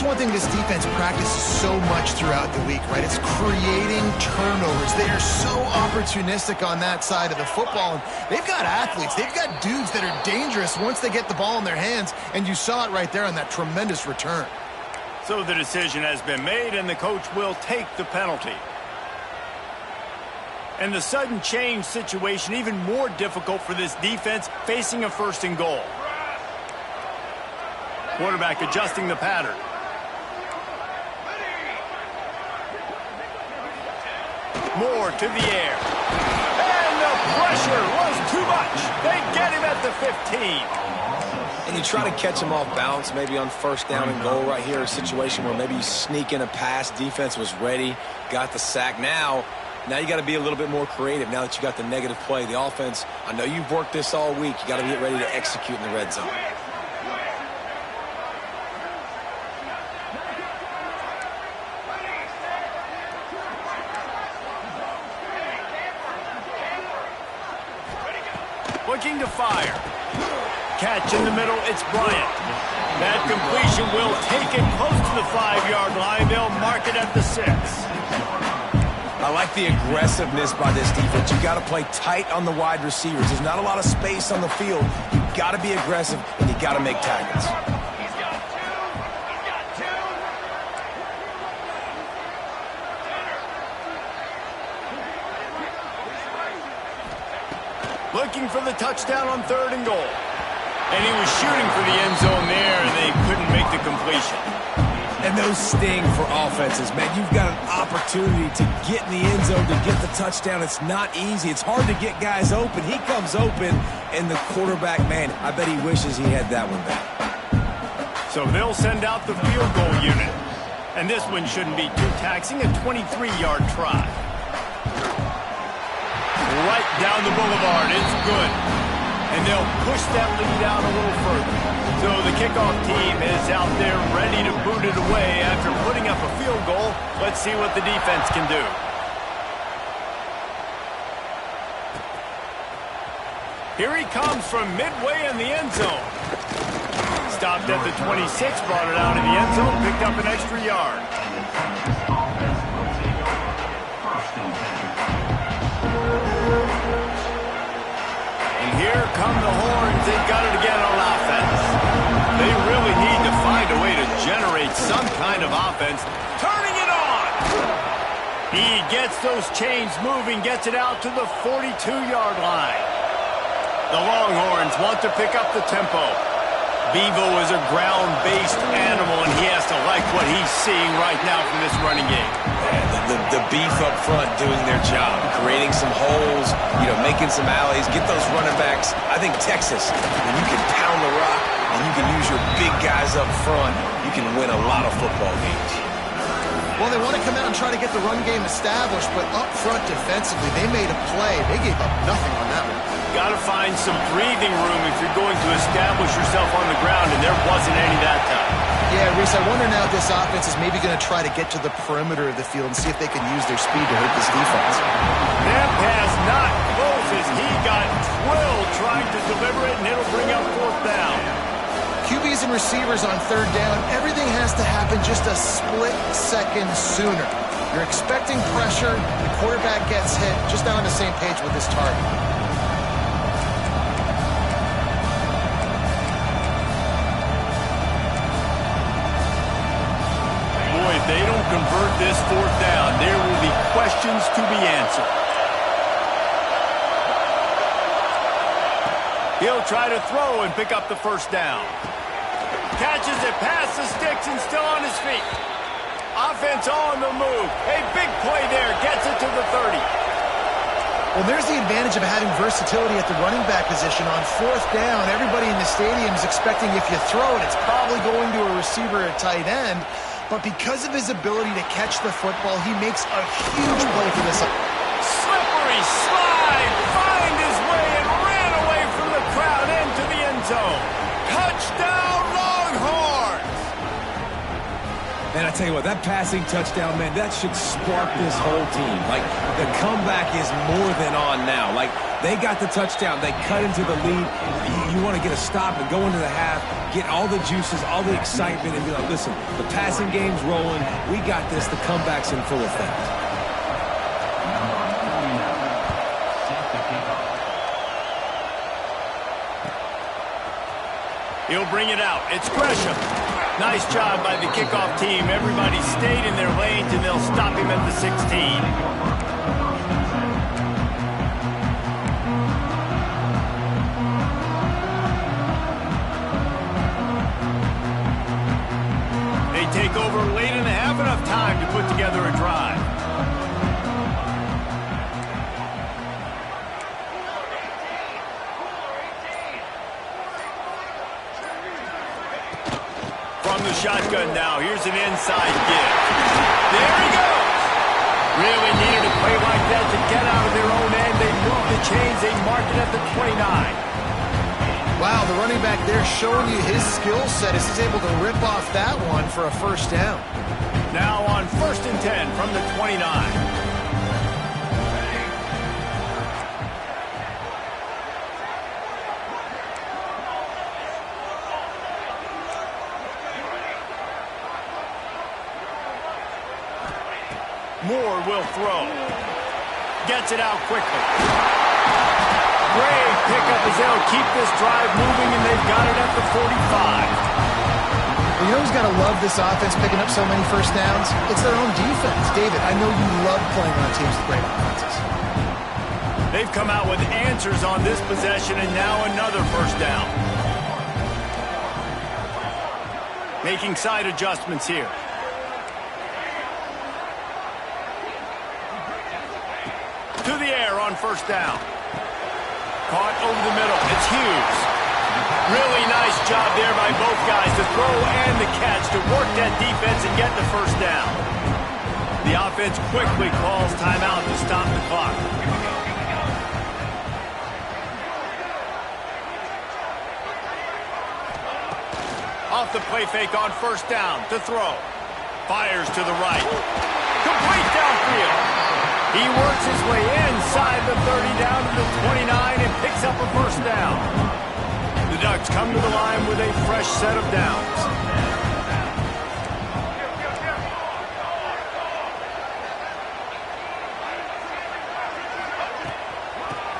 that's one thing this defense practices so much throughout the week, right? It's creating turnovers. They are so opportunistic on that side of the football. And they've got athletes. They've got dudes that are dangerous once they get the ball in their hands, and you saw it right there on that tremendous return. So the decision has been made, and the coach will take the penalty. And the sudden change situation even more difficult for this defense facing a 1st and goal. Quarterback adjusting the pattern. Moore to the air. And the pressure was too much. They get him at the 15. And you try to catch him off balance, maybe on 1st down and goal right here, a situation where maybe you sneak in a pass. Defense was ready, got the sack. Now you got to be a little bit more creative now that you got the negative play. The offense, I know you've worked this all week. You got to get ready to execute in the red zone. Looking to fire. Catch in the middle, it's Bryant. That completion will take it close to the 5-yard line. They'll mark it at the 6. I like the aggressiveness by this defense. You got to play tight on the wide receivers. There's not a lot of space on the field. You got to be aggressive, and you got to make tackles. Looking for the touchdown on 3rd and goal. And he was shooting for the end zone there, and they couldn't make the completion. And those sting for offenses, man. You've got an opportunity to get in the end zone, to get the touchdown. It's not easy. It's hard to get guys open. He comes open, and the quarterback, man, I bet he wishes he had that one back. So they'll send out the field goal unit. And this one shouldn't be too taxing, a 23-yard try. Right down the boulevard, it's good. And they'll push that lead out a little further. So the kickoff team is out there ready to boot it away after putting up a field goal. Let's see what the defense can do. Here he comes from midway in the end zone. Stopped at the 26, brought it out of the end zone, picked up an extra yard. Here come the horns. They've got it again on offense. They really need to find a way to generate some kind of offense. Turning it on. He gets those chains moving, gets it out to the 42-yard line. The Longhorns want to pick up the tempo. Bevo is a ground-based animal, and he has to like what he's seeing right now from this running game. The beef up front doing their job, creating some holes, making some alleys, get those running backs. I think Texas, when you can pound the rock and you can use your big guys up front, you can win a lot of football games. Well, they want to come out and try to get the run game established, but up front defensively, they made a play. They gave up nothing on that one. Got to find some breathing room if you're going to establish yourself on the ground, and there wasn't any that time. Yeah, Reese, I wonder now if this offense is maybe going to try to get to the perimeter of the field and see if they can use their speed to hurt this defense. That pass not close as he got twilled trying to deliver it, and it'll bring up 4th down. QBs and receivers on 3rd down, everything has to happen just a split second sooner. You're expecting pressure, the quarterback gets hit, just not on the same page with his target. If they don't convert this 4th down, there will be questions to be answered. He'll try to throw and pick up the 1st down. Catches it past the sticks and still on his feet. Offense on the move. A big play there. Gets it to the 30. Well, there's the advantage of having versatility at the running back position. On 4th down, everybody in the stadium is expecting if you throw it, it's probably going to a receiver or tight end. But because of his ability to catch the football, he makes a huge play for this. Slippery slide, find his way and ran away from the crowd into the end zone. Touchdown, Longhorns! Man, I tell you what, that passing touchdown, man, that should spark this whole team. Like, the comeback is more than on now. Like, they got the touchdown. They cut into the lead. You want to get a stop and go into the half, get all the juices, all the excitement, and be like, listen, the passing game's rolling. We got this. The comeback's in full effect. He'll bring it out. It's Gresham. Nice job by the kickoff team. Everybody stayed in their lanes, and they'll stop him at the 16. They take over late and have enough time to put together a drive. From the shotgun now, here's an inside give. There he goes! Really needed a play like that to get out of their own end. They move the chains, they mark it at the 29. Wow, the running back there showing you his skill set as he's able to rip off that one for a first down. Now on 1st and 10 from the 29. Moore will throw. Gets it out quickly. Great pickup as they'll keep this drive moving, and they've got it at the 45. Well, you know who's got to love this offense picking up so many first downs? It's their own defense. David, I know you love playing on teams with great offenses. They've come out with answers on this possession, and now another first down. Making side adjustments here. To the air on first down. Caught over the middle. It's Hughes. Really nice job there by both guys to throw and the catch to work that defense and get the first down. The offense quickly calls timeout to stop the clock. Off the play fake on first down to throw. Fires to the right. Complete downfield. He works his way inside the 30 down to the 29 and picks up a first down. The Ducks come to the line with a fresh set of downs.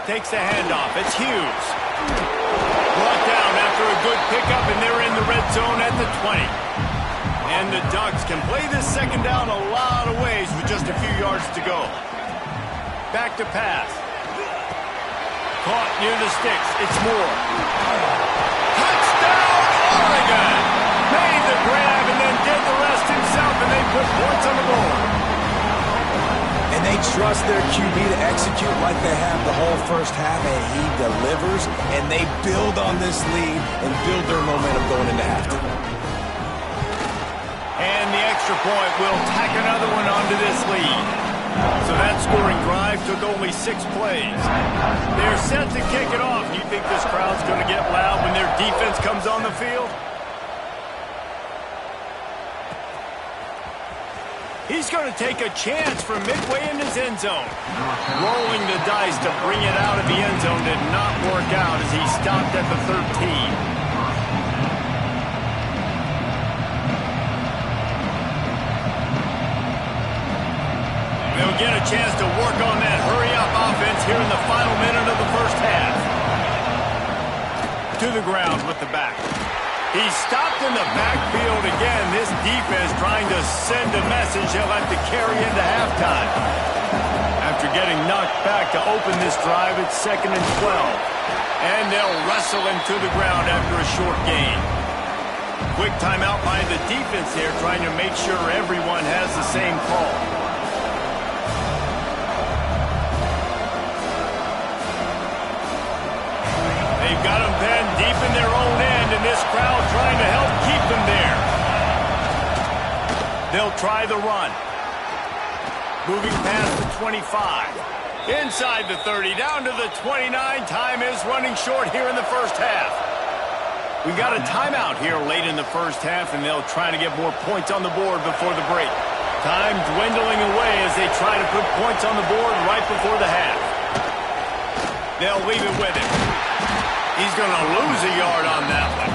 Takes the handoff. It's Hughes. Brought down after a good pickup, and they're in the red zone at the 20. And the Ducks can play this second down a lot of ways with just a few yards to go. Back to pass. Caught near the sticks. It's Moore. Touchdown, Oregon! Made the grab and then did the rest himself, and they put points on the board. And they trust their QB to execute like they have the whole first half, and he delivers, and they build on this lead and build their momentum going into halftime. And the extra point will tack another one onto this lead. So that scoring drive took only 6 plays. They're set to kick it off. Do you think this crowd's going to get loud when their defense comes on the field? He's going to take a chance from midway in his end zone. Rolling the dice to bring it out of the end zone did not work out as he stopped at the 13. They'll get a chance to work on that hurry-up offense here in the final minute of the first half. To the ground with the back. He's stopped in the backfield again. This defense trying to send a message they'll have to carry into halftime. After getting knocked back to open this drive, it's 2nd and 12. And they'll wrestle him to the ground after a short gain. Quick timeout by the defense here, trying to make sure everyone has the same call. They've got them pinned deep in their own end, and this crowd trying to help keep them there. They'll try the run. Moving past the 25. Inside the 30, down to the 29. Time is running short here in the first half. We got a timeout here late in the first half, and they'll try to get more points on the board before the break. Time dwindling away as they try to put points on the board right before the half. They'll leave it with him. He's going to lose a yard on that one.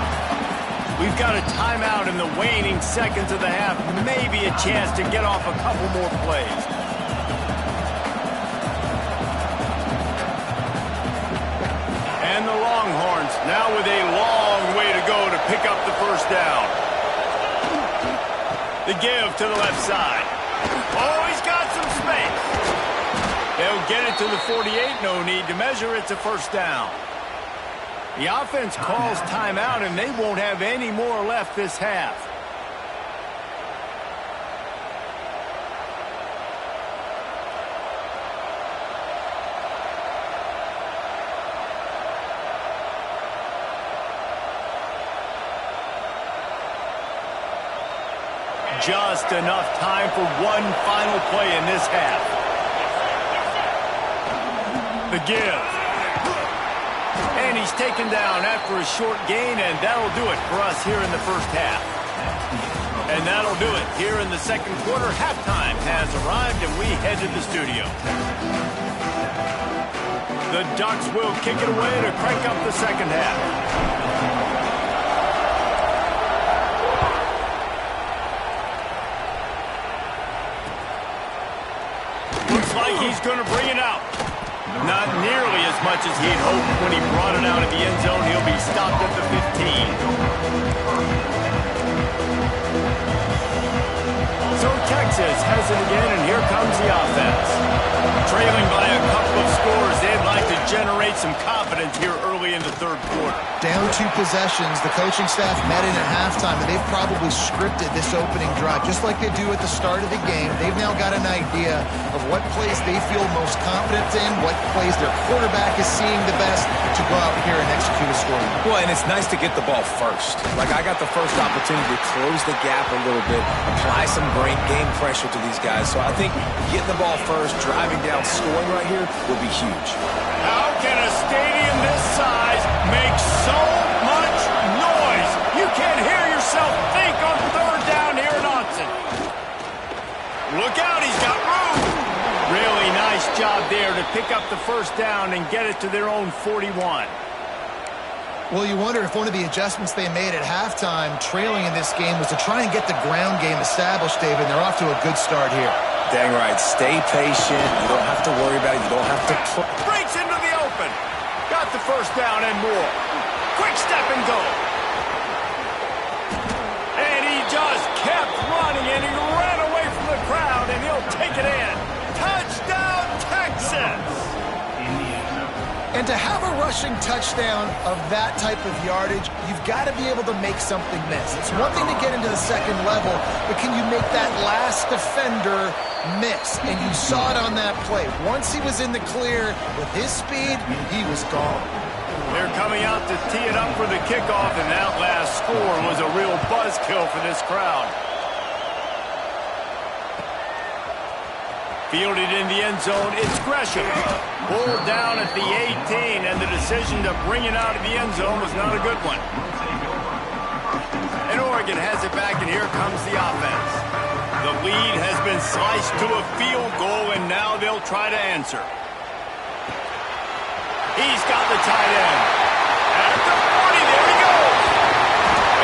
We've got a timeout in the waning seconds of the half. Maybe a chance to get off a couple more plays. And the Longhorns now with a long way to go to pick up the first down. The give to the left side. Oh, he's got some space. They'll get it to the 48. No need to measure. It's a first down. The offense calls timeout, and they won't have any more left this half. Just enough time for one final play in this half. The give. And he's taken down after a short gain, and that'll do it for us here in the first half. And that'll do it here in the second quarter. Halftime has arrived, and we head to the studio. The Ducks will kick it away to crank up the second half. Looks like he's going to bring it out. Not nearly as much as he'd hoped when he brought it out of the end zone. He'll be stopped at the 15. So Texas has it again, and here comes the offense. Trailing by a couple of scores, they'd like to generate some confidence here early in the third quarter. Down 2 possessions, the coaching staff met in at halftime, and they've probably scripted this opening drive, just like they do at the start of the game. They've now got an idea of what plays they feel most confident in, what plays their quarterback is seeing the best to go out here and execute a scoring. Well, and it's nice to get the ball first. Like, I got the first opportunity to close the gap a little bit, apply some great game pressure to these guys. So I think getting the ball first, driving down, scoring right here will be huge. How can a stadium this size make so much noise? You can't hear yourself think on third down here in Austin. Look out, he's got room. Really nice job there to pick up the first down and get it to their own 41. Well, you wonder if one of the adjustments they made at halftime, trailing in this game, was to try and get the ground game established, David. They're off to a good start here. Dang right. Stay patient. You don't have to worry about it. You don't have to... Breaks into the open. Got the first down and more. Quick step and go. And he just kept running, and he ran away from the crowd, and he'll take it in. Touchdown, Texas! And to have a rushing touchdown of that type of yardage, you've got to be able to make something miss. It's one thing to get into the second level, but can you make that last defender miss? And you saw it on that play. Once he was in the clear with his speed, he was gone. They're coming out to tee it up for the kickoff, and that last score was a real buzzkill for this crowd. Fielded in the end zone, it's Gresham. Pulled down at the 18, and the decision to bring it out of the end zone was not a good one. And Oregon has it back, and here comes the offense. The lead has been sliced to a field goal, and now they'll try to answer. He's got the tight end. At the 40, there he goes.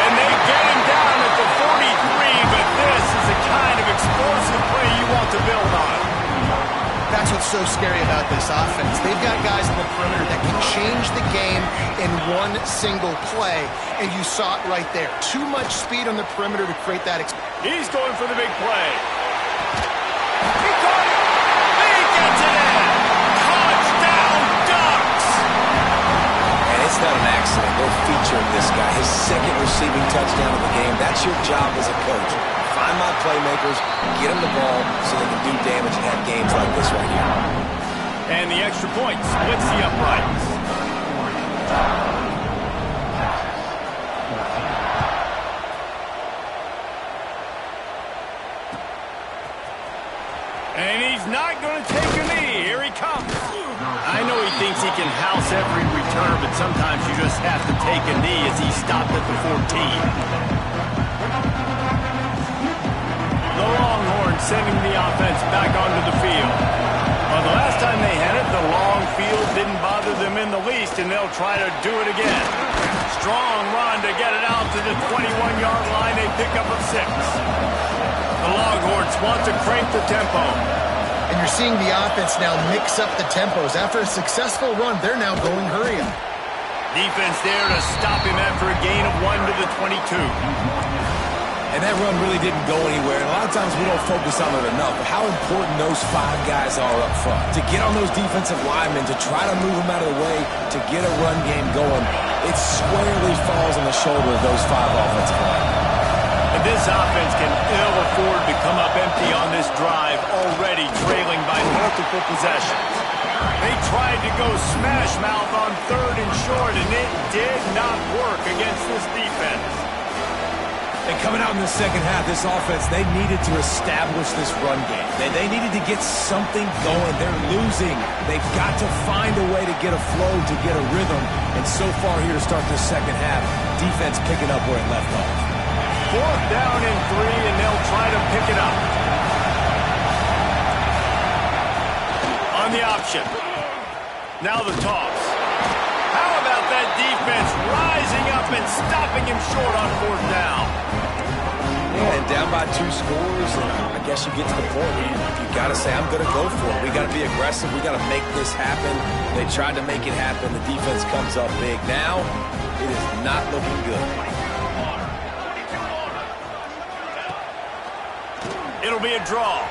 And they get him down at the 43, but this is the kind of explosive play you want to build on. That's what's so scary about this offense. They've got guys in the perimeter that can change the game in one single play, and you saw it right there. Too much speed on the perimeter to create that. He's going for the big play. He caught it. He gets it in. Touchdown, Ducks! And it's not an accident. They're featuring this guy. His second receiving touchdown of the game. That's your job as a coach. Find my playmakers, get them the ball so they can do damage and have games like this right here. And the extra point splits the uprights. And he's not going to take a knee. Here he comes. I know he thinks he can house every return, but sometimes you just have to take a knee as he stopped at the 14. The Longhorns sending the offense back onto the field. Well, the last time they had it, the long field didn't bother them in the least, and they'll try to do it again. Strong run to get it out to the 21-yard line. They pick up a 6. The Longhorns want to crank the tempo. And you're seeing the offense now mix up the tempos. After a successful run, they're now going hurry up. Defense there to stop him after a gain of 1 to the 22. And that run really didn't go anywhere. And a lot of times we don't focus on it enough, but how important those 5 guys are up front. To get on those defensive linemen, to try to move them out of the way, to get a run game going, it squarely falls on the shoulder of those 5 offensive linemen. And this offense can ill afford to come up empty on this drive, already trailing by multiple possessions. They tried to go smash mouth on 3rd and short, and it did not work against this defense. And coming out in the second half, this offense, they needed to establish this run game. They needed to get something going. They're losing. They've got to find a way to get a flow, to get a rhythm. And so far here to start this second half, defense picking up where it left off. 4th down and 3, and they'll try to pick it up. On the option. Now the toss. How about that defense rising up and stopping him short on 4th down? Yeah, and down by 2 scores, and I guess you get to the point where you got to say, I'm going to go for it. We got to be aggressive. We got to make this happen. They tried to make it happen. The defense comes up big. Now, it is not looking good. It'll be a draw.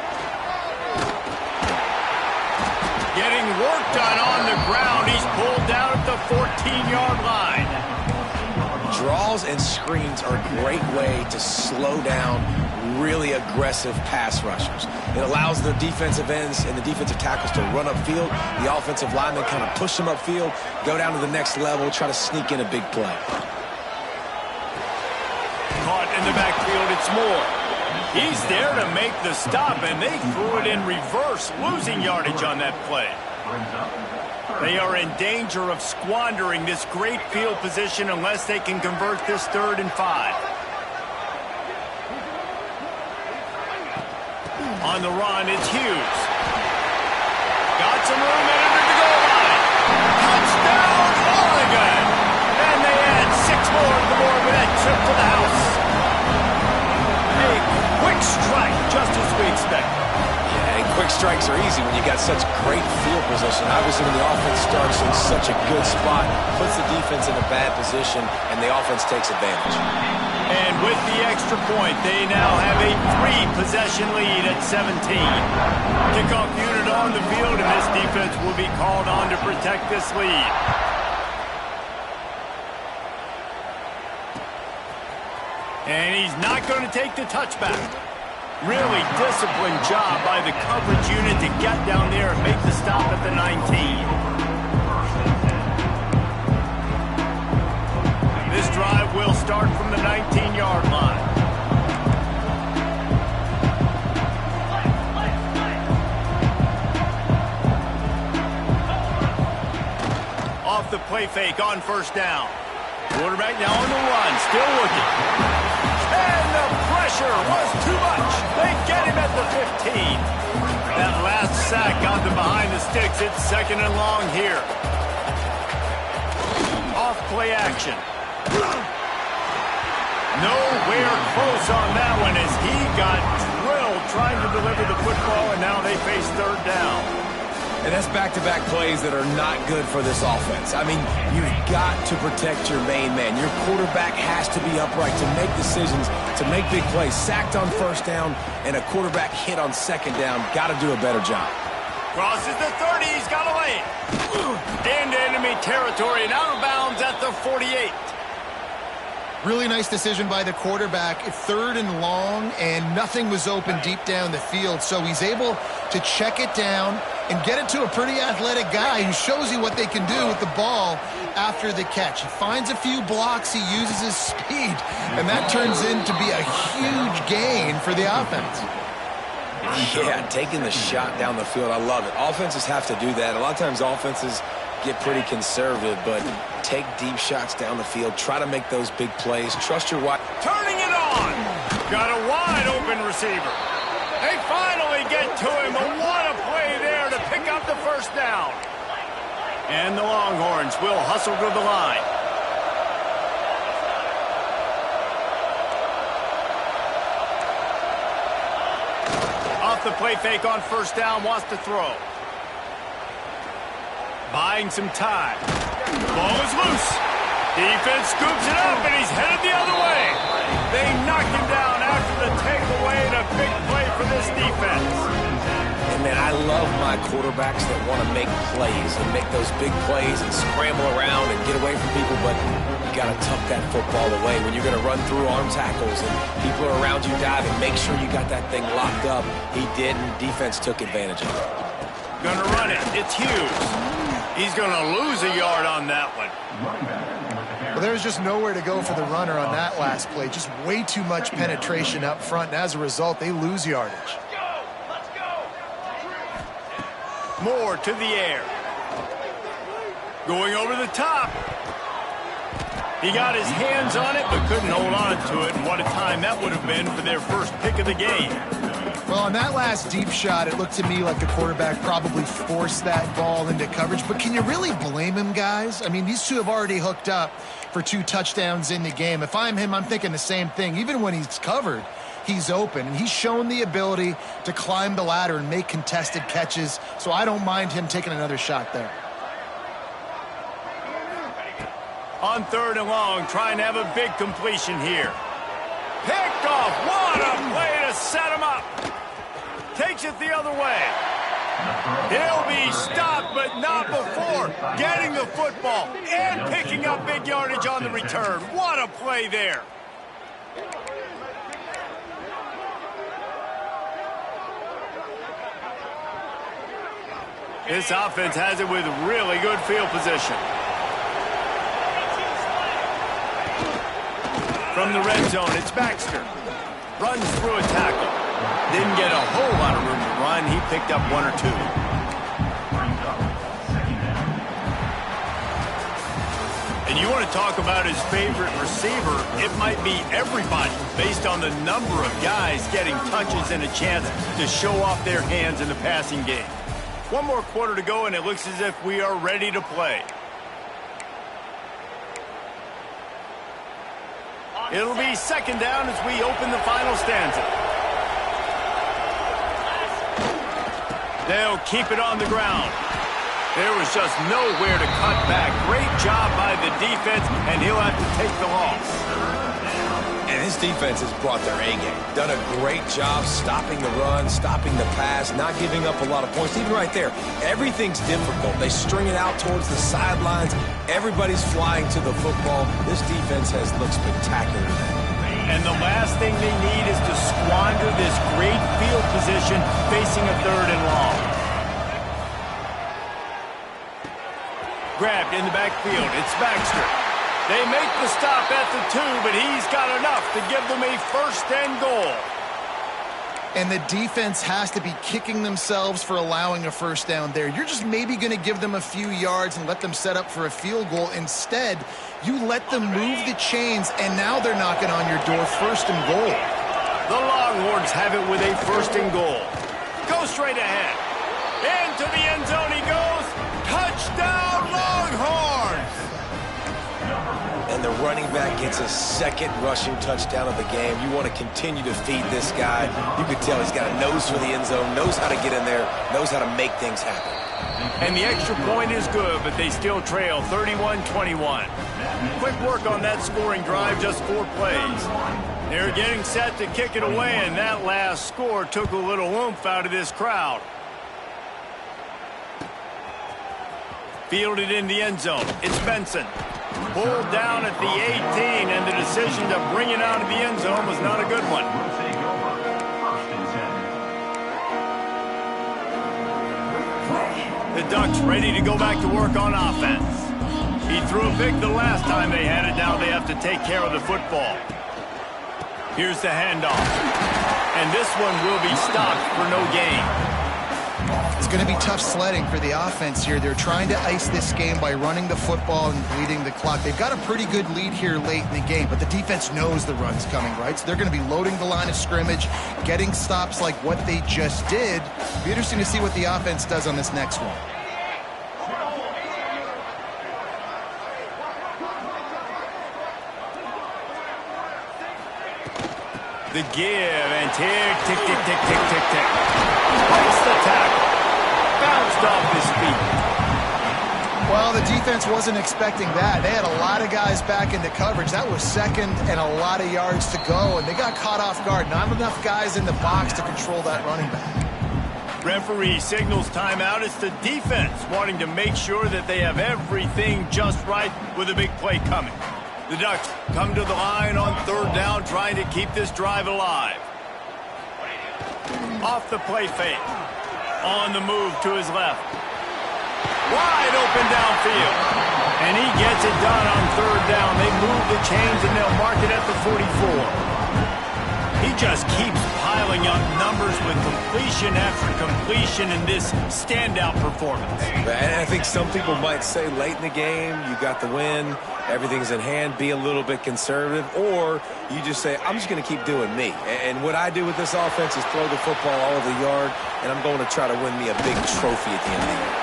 Getting work done on the ground. He's pulled down at the 14-yard line. Draws and screens are a great way to slow down really aggressive pass rushers. It allows the defensive ends and the defensive tackles to run upfield. The offensive linemen kind of push them upfield, go down to the next level, try to sneak in a big play. Caught in the backfield, it's Moore. He's there to make the stop, and they threw it in reverse, losing yardage on that play. They are in danger of squandering this great field position unless they can convert this 3rd and 5. On the run, it's Hughes. Got some room in under the goal line. Touchdown, Oregon! And they add 6 more to the board with that trip to the house. A quick strike, just as we expected. Yeah, and quick strikes are easy when you got such great field position. Obviously, when the offense starts in such a good spot, puts the defense in a bad position, and the offense takes advantage. And with the extra point, they now have a 3-possession lead at 17. Kickoff unit on the field, and this defense will be called on to protect this lead. And he's not going to take the touchback. Really disciplined job by the coverage unit to get down there and make the stop at the 19. This drive will start from the 19-yard line. Off the play fake on 1st down. Quarterback now on the run, still looking. And the pressure was too much. They get him at the 15. That last sack got them behind the sticks. It's 2nd and long here. Off play action. Nowhere close on that one as he got drilled trying to deliver the football, and now they face 3rd down. And that's back-to-back plays that are not good for this offense. I mean, you've got to protect your main man. Your quarterback has to be upright to make decisions, to make big plays. Sacked on 1st down and a quarterback hit on 2nd down. Got to do a better job. Crosses the 30. He's got a lane. Into enemy territory and out of bounds at the 48. Really nice decision by the quarterback. 3rd and long, and nothing was open deep down the field. So he's able to check it down and get it to a pretty athletic guy who shows you what they can do with the ball after the catch. He finds a few blocks, he uses his speed, and that turns into be a huge gain for the offense. Yeah, taking the shot down the field, I love it. Offenses have to do that. A lot of times offenses get pretty conservative, but take deep shots down the field. Try to make those big plays. Trust your wide. Turning it on. Got a wide open receiver. They finally get to him, but what a play there to pick up the first down. And the Longhorns will hustle to the line. Off the play fake on first down, wants to throw. Buying some time. Ball is loose. Defense scoops it up, and he's headed the other way. They knocked him down after the takeaway, and a big play for this defense. And, man, I love my quarterbacks that want to make plays and make those big plays and scramble around and get away from people, but you got to tuck that football away. When you're going to run through arm tackles and people are around you diving, make sure you got that thing locked up. He didn't. Defense took advantage of it. Gonna run it. It's Hughes. He's going to lose a yard on that one. Well, there's just nowhere to go for the runner on that last play. Just way too much penetration up front, and as a result, they lose yardage. Moore to the air. Going over the top. He got his hands on it, but couldn't hold on to it, and what a time that would have been for their first pick of the game. Well, on that last deep shot, it looked to me like the quarterback probably forced that ball into coverage. But can you really blame him, guys? I mean, these two have already hooked up for 2 touchdowns in the game. If I'm him, I'm thinking the same thing. Even when he's covered, he's open. And he's shown the ability to climb the ladder and make contested catches. So I don't mind him taking another shot there. On 3rd and long, trying to have a big completion here. Picked off. What a play to set him up. Takes it the other way. He'll be stopped, but not before getting the football and picking up big yardage on the return. What a play there. This offense has it with really good field position. From the red zone, it's Baxter. Runs through a tackle. Didn't get a whole lot of room to run. He picked up 1 or 2. And you want to talk about his favorite receiver, it might be everybody based on the number of guys getting touches and a chance to show off their hands in the passing game. 1 more quarter to go, and it looks as if we are ready to play. It'll be 2nd down as we open the final stanza. They'll keep it on the ground. There was just nowhere to cut back. Great job by the defense, and he'll have to take the loss. And his defense has brought their A-game. Done a great job stopping the run, stopping the pass, not giving up a lot of points. Even right there, everything's difficult. They string it out towards the sidelines. Everybody's flying to the football. This defense has looked spectacular today. And the last thing they need is to squander this great field position facing a 3rd and long. Grabbed in the backfield. It's Baxter. They make the stop at the 2, but he's got enough to give them a 1st and goal. And the defense has to be kicking themselves for allowing a 1st down there. You're just maybe going to give them a few yards and let them set up for a field goal. Instead, you let them move the chains, and now they're knocking on your door 1st and goal. The Longhorns have it with a 1st and goal. Go straight ahead. Into the end zone he goes. Touchdown, Longhorns! And the running back gets a 2nd rushing touchdown of the game. You want to continue to feed this guy. You can tell he's got a nose for the end zone, knows how to get in there, knows how to make things happen. And the extra point is good, but they still trail 31-21. Quick work on that scoring drive, just 4 plays. They're getting set to kick it away, and that last score took a little oomph out of this crowd. Fielded in the end zone. It's Benson. Pulled down at the 18, and the decision to bring it out of the end zone was not a good one. The Ducks ready to go back to work on offense. He threw a pick the last time they had it. Now they have to take care of the football. Here's the handoff. And this one will be stopped for no gain. It's going to be tough sledding for the offense here. They're trying to ice this game by running the football and bleeding the clock. They've got a pretty good lead here late in the game, but the defense knows the run's coming, right? So they're going to be loading the line of scrimmage, getting stops like what they just did. It'll be interesting to see what the offense does on this next one. The give and tick, tick, tick, tick, tick, tick, tick. Breaks the tackle. Bounced off his feet. Well, the defense wasn't expecting that. They had a lot of guys back into coverage. That was second and a lot of yards to go, and they got caught off guard. Not enough guys in the box to control that running back. Referee signals timeout. It's the defense wanting to make sure that they have everything just right with a big play coming. The Ducks come to the line on third down, trying to keep this drive alive. Off the play fake. On the move to his left. Wide open downfield. And he gets it done on third down. They move the chains and they'll mark it at the 44. He just keeps piling up numbers with completion after completion in this standout performance. And I think some people might say late in the game, you got the win, everything's in hand, be a little bit conservative, or you just say, I'm just going to keep doing me. And what I do with this offense is throw the football all over the yard, and I'm going to try to win me a big trophy at the end of the year.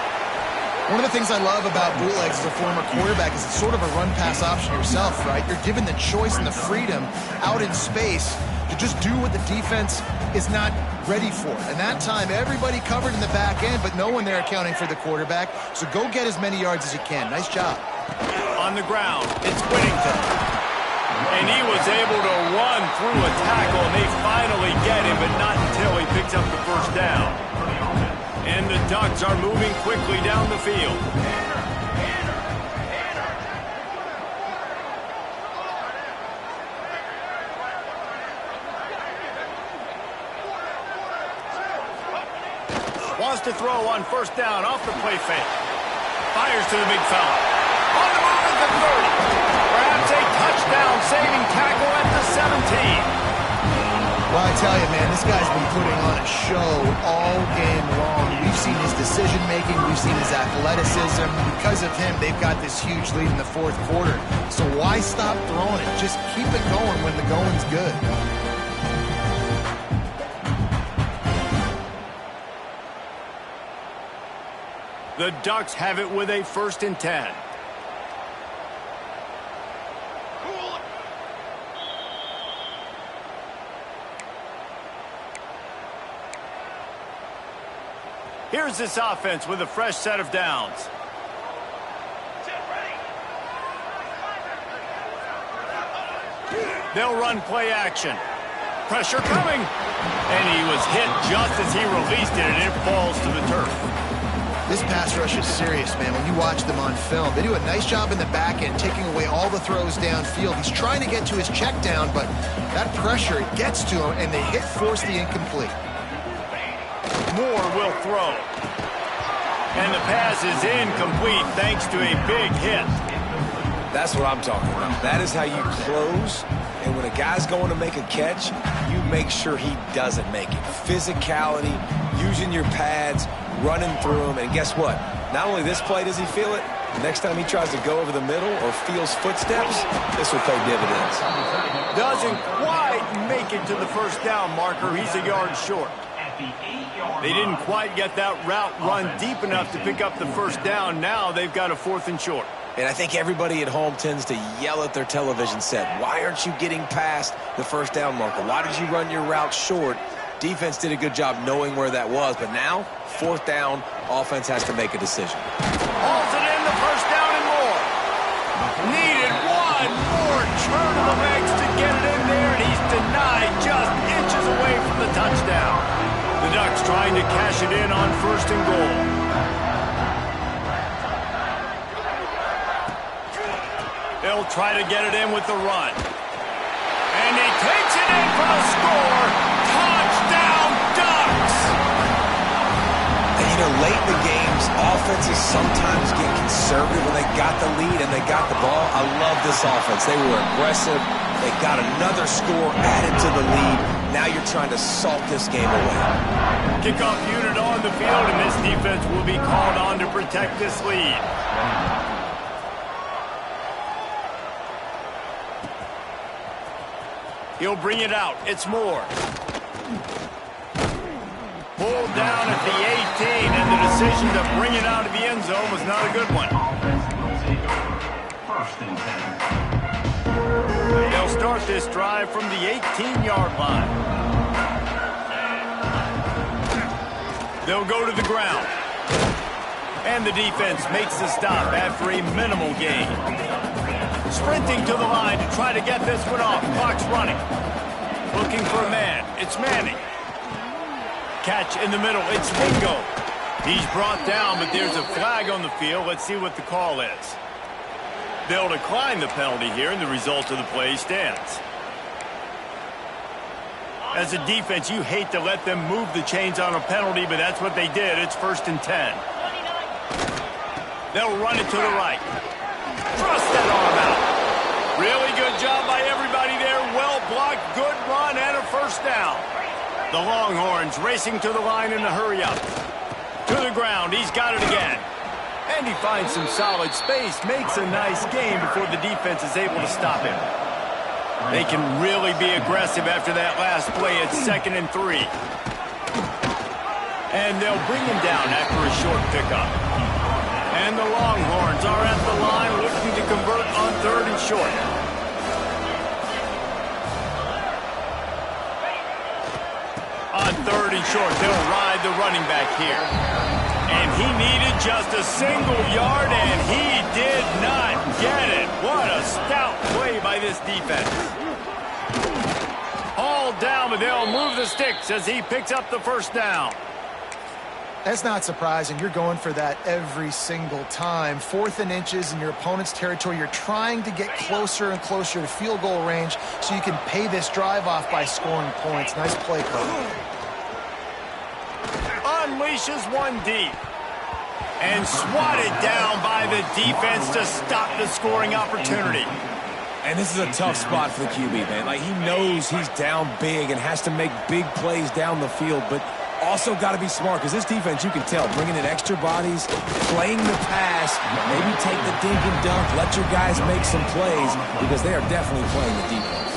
One of the things I love about bootlegs as a former quarterback is it's sort of a run-pass option yourself, right? You're given the choice and the freedom out in space to just do what the defense is not ready for. And that time, everybody covered in the back end, but no one there accounting for the quarterback. So go get as many yards as you can. Nice job. On the ground, it's Whittington. And he was able to run through a tackle, and they finally get him, but not until he picks up the first down. And the Ducks are moving quickly down the field. Wants to throw on first down off the play fake. Fires to the big fella. On the move at the 30. Perhaps a touchdown-saving tackle at the 17. Well, I tell you, man, this guy's been putting on a show all game long. We've seen his decision-making. We've seen his athleticism. Because of him, they've got this huge lead in the fourth quarter. So why stop throwing it? Just keep it going when the going's good. The Ducks have it with a 1st and 10. Here's this offense with a fresh set of downs. They'll run play action. Pressure coming. And he was hit just as he released it, and it falls to the turf. This pass rush is serious, man. When you watch them on film, they do a nice job in the back end, taking away all the throws downfield. He's trying to get to his check down, but that pressure gets to him, and they force the incomplete. Moore will throw. And the pass is incomplete thanks to a big hit. That's what I'm talking about. That is how you close. And when a guy's going to make a catch, you make sure he doesn't make it. Physicality, using your pads, running through him. And guess what? Not only this play does he feel it, the next time he tries to go over the middle or feels footsteps, this will pay dividends. Doesn't quite make it to the first down marker. He's a yard short. They didn't quite get that route run deep enough to pick up the first down. Now they've got a 4th and short. And I think everybody at home tends to yell at their television set, why aren't you getting past the first down marker? Why did you run your route short? Defense did a good job knowing where that was, but now, 4th down, offense has to make a decision. Hauls it in, the first down and more. Needed one more turn of the legs to get it in there, and he's denied just inches away from the touchdown. The Ducks trying to cash it in on 1st and goal. They'll try to get it in with the run. And he takes it in for the score. Touchdown, Ducks! And, you know, late in the games, offenses sometimes get conservative when they got the lead and they got the ball. I love this offense. They were aggressive. They They got another score added to the lead. Now you're trying to salt this game away. Kickoff unit on the field, and this defense will be called on to protect this lead. He'll bring it out. It's Moore. Pulled down at the 18, and the decision to bring it out of the end zone was not a good one. First and 10. They'll start this drive from the 18-yard line. They'll go to the ground. And the defense makes the stop after a minimal gain. Sprinting to the line to try to get this one off. Clock's running. Looking for a man. It's Manning. Catch in the middle. It's Bingo. He's brought down, but there's a flag on the field. Let's see what the call is. They'll decline the penalty here, and the result of the play stands. As a defense, you hate to let them move the chains on a penalty, but that's what they did. It's 1st and 10. They'll run it to the right. Thrust that arm out. Really good job by everybody there. Well blocked, good run, and a first down. The Longhorns racing to the line in a hurry-up. To the ground, he's got it again. And he finds some solid space, makes a nice gain before the defense is able to stop him. They can really be aggressive after that last play. It's 2nd and 3. And they'll bring him down after a short pickup. And the Longhorns are at the line looking to convert on 3rd and short. On 3rd and short, they'll ride the running back here. And he needed just a single yard, and he did not get it. What a stout play by this defense. Hauled down, but they'll move the sticks as he picks up the first down. That's not surprising. You're going for that every single time. 4th and inches in your opponent's territory. You're trying to get closer and closer to field goal range so you can pay this drive off by scoring points. Nice play call. Unleashes one deep. And swatted down by the defense to stop the scoring opportunity. And this is a tough spot for the QB, man. Like, he knows he's down big and has to make big plays down the field, but also got to be smart, because this defense, you can tell, bringing in extra bodies, playing the pass, maybe take the dink and dunk, let your guys make some plays, because they are definitely playing the defense.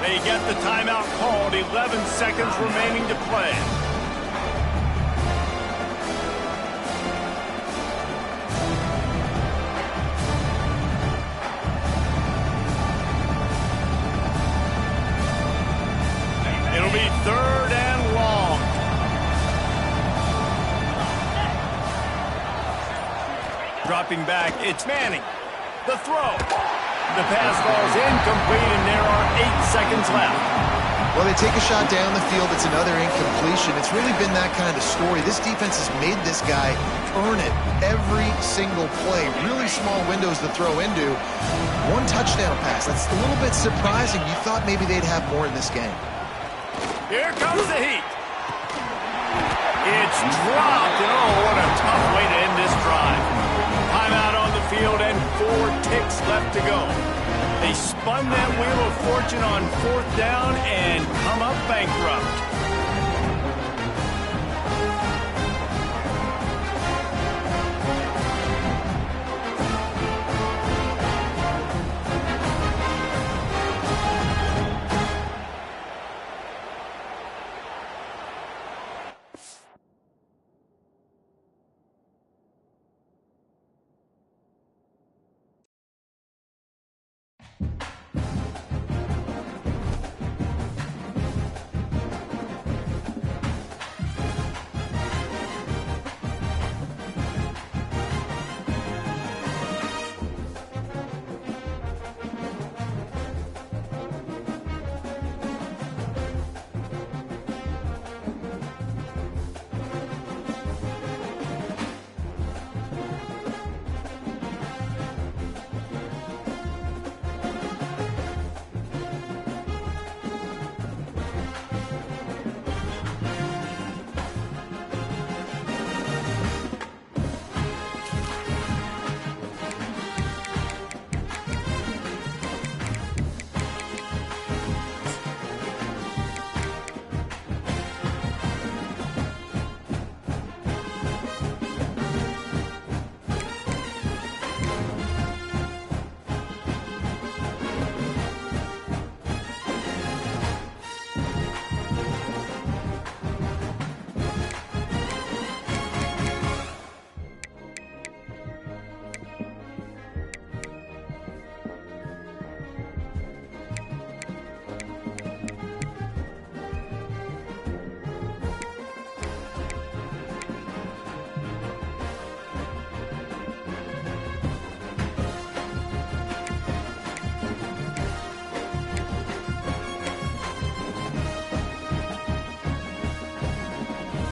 They get the timeout called, 11 seconds remaining to play. It'll be 3rd and long. Dropping back, it's Manning. The throw. The pass falls incomplete, and there are 8 seconds left. Well, they take a shot down the field. It's another incompletion. It's really been that kind of story. This defense has made this guy earn it every single play. Really small windows to throw into. 1 touchdown pass. That's a little bit surprising. You thought maybe they'd have more in this game. Here comes the heat. It's dropped, and oh, what a tough way to end this drive. Timeout on the field and 4 ticks left to go. They spun that wheel of fortune on 4th down and come up bankrupt.